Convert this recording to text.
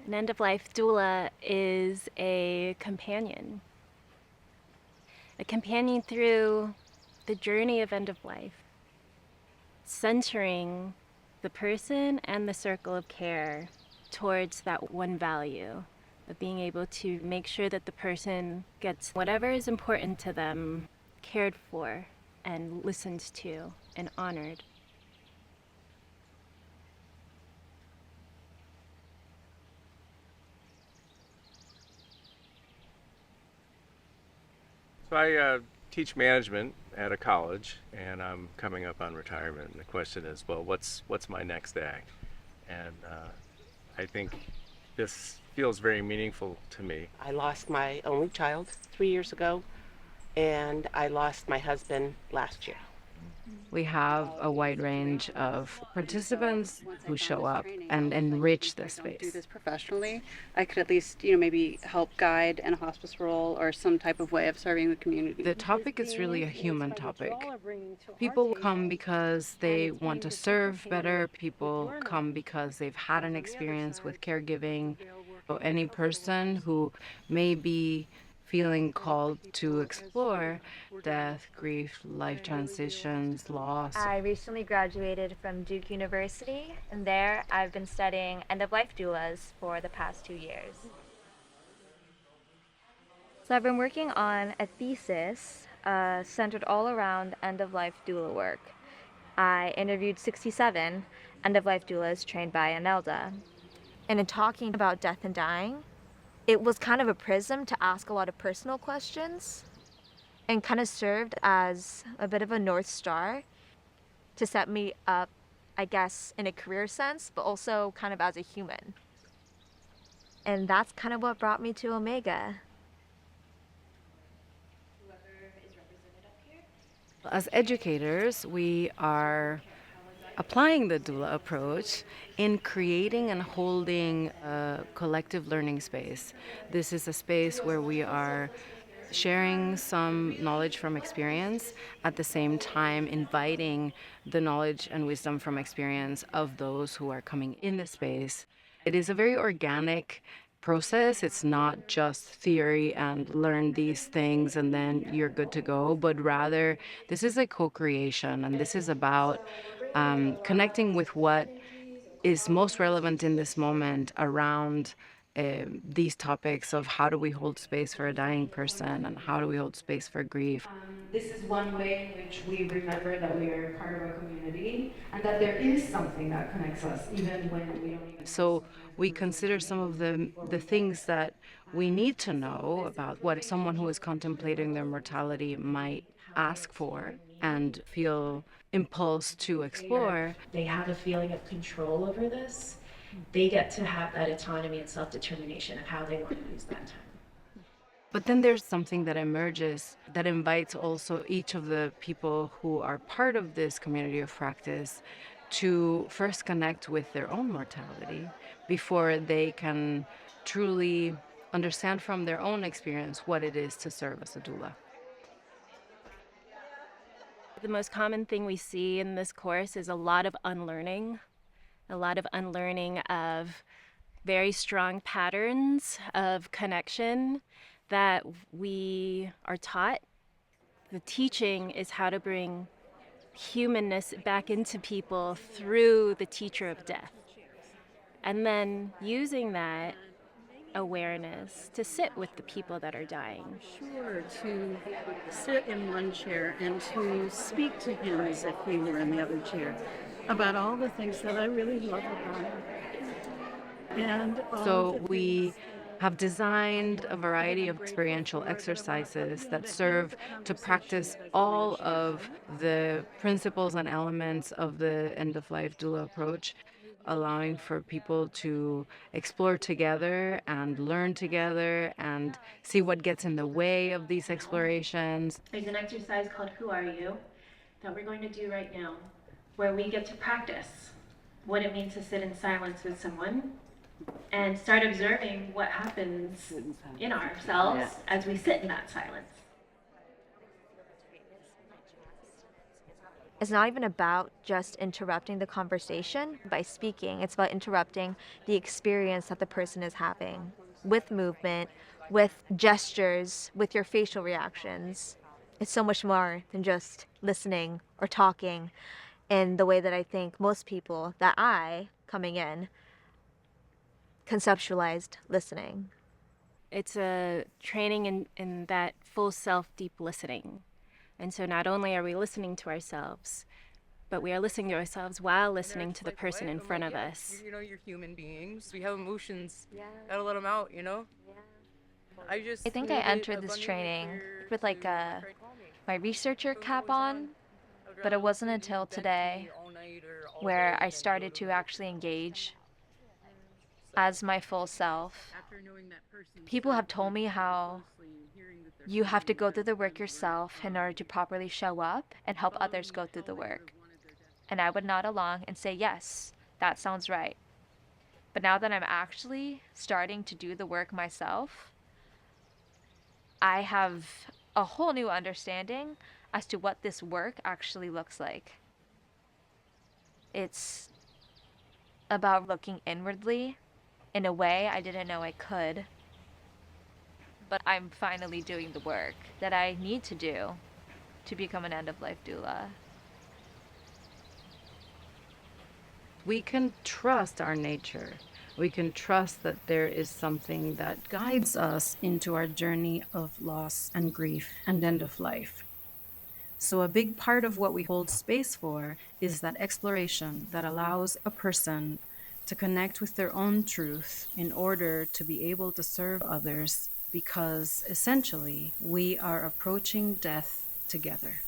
An end-of-life doula is a companion through the journey of end of life, centering the person and the circle of care towards that one value of being able to make sure that the person gets whatever is important to them cared for and listened to and honored. So I teach management at a college, and I'm coming up on retirement. And the question is, well, what's my next act? And I think this feels very meaningful to me. I lost my only child 3 years ago, and I lost my husband last year. We have a wide range of participants who show up and enrich the I don't do space. this professionally. I could at least, maybe help guide in a hospice role or some type of way of serving the community. The topic is really a human topic. People come because they want to serve better. People come because they've had an experience with caregiving. So any person who may be feeling called to explore death, grief, life transitions, loss. I recently graduated from Duke University, and there I've been studying end-of-life doulas for the past 2 years. So I've been working on a thesis centered all around end-of-life doula work. I interviewed 67 end-of-life doulas trained by INELDA. And in talking about death and dying, it was kind of a prism to ask a lot of personal questions and kind of served as a bit of a North Star to set me up, I guess, in a career sense, but also kind of as a human. And that's kind of what brought me to Omega. As educators, we are applying the doula approach in creating and holding a collective learning space. This is a space where we are sharing some knowledge from experience, at the same time inviting the knowledge and wisdom from experience of those who are coming in the space. It is a very organic process. It's not just theory and learn these things and then you're good to go, but rather this is a co-creation, and this is about connecting with what is most relevant in this moment around these topics of how do we hold space for a dying person and how do we hold space for grief. This is one way in which we remember that we are part of a community and that there is something that connects us even when we don't even. So we consider some of the things that we need to know about what someone who is contemplating their mortality might ask for and feel impulse to explore. They have a feeling of control over this. They get to have that autonomy and self-determination of how they want to use that time. But then there's something that emerges that invites also each of the people who are part of this community of practice to first connect with their own mortality before they can truly understand from their own experience what it is to serve as a doula. The most common thing we see in this course is a lot of unlearning of very strong patterns of connection that we are taught. The teaching is how to bring humanness back into people through the teacher of death. And then using that awareness to sit with the people that are dying. Sure, to sit in one chair and to speak to him as if we were in the other chair about all the things that I really love about him. And so we have designed a variety of experiential exercises that serve to practice all of the principles and elements of the end-of-life doula approach, allowing for people to explore together and learn together and see what gets in the way of these explorations. There's an exercise called Who Are You that we're going to do right now, where we get to practice what it means to sit in silence with someone and start observing what happens in ourselves as we sit in that silence. It's not even about just interrupting the conversation by speaking. It's about interrupting the experience that the person is having with movement, with gestures, with your facial reactions. It's so much more than just listening or talking in the way that I think most people, that I, coming in, conceptualized listening. It's a training in that full self deep listening. And so not only are we listening to ourselves, but we are listening to ourselves while listening to the person in front of us. You know, you're human beings. We have emotions. Gotta let them out, you know? I think I entered this training with like my researcher cap on, but it wasn't until today where I started to actually engage as my full self. People have told me how you have to go through the work yourself in order to properly show up and help others go through the work. And I would nod along and say, yes, that sounds right. But now that I'm actually starting to do the work myself, I have a whole new understanding as to what this work actually looks like. It's about looking inwardly in a way I didn't know I could. But I'm finally doing the work that I need to do to become an end-of-life doula. We can trust our nature. We can trust that there is something that guides us into our journey of loss and grief and end of life. So a big part of what we hold space for is that exploration that allows a person to connect with their own truth in order to be able to serve others, because essentially we are approaching death together.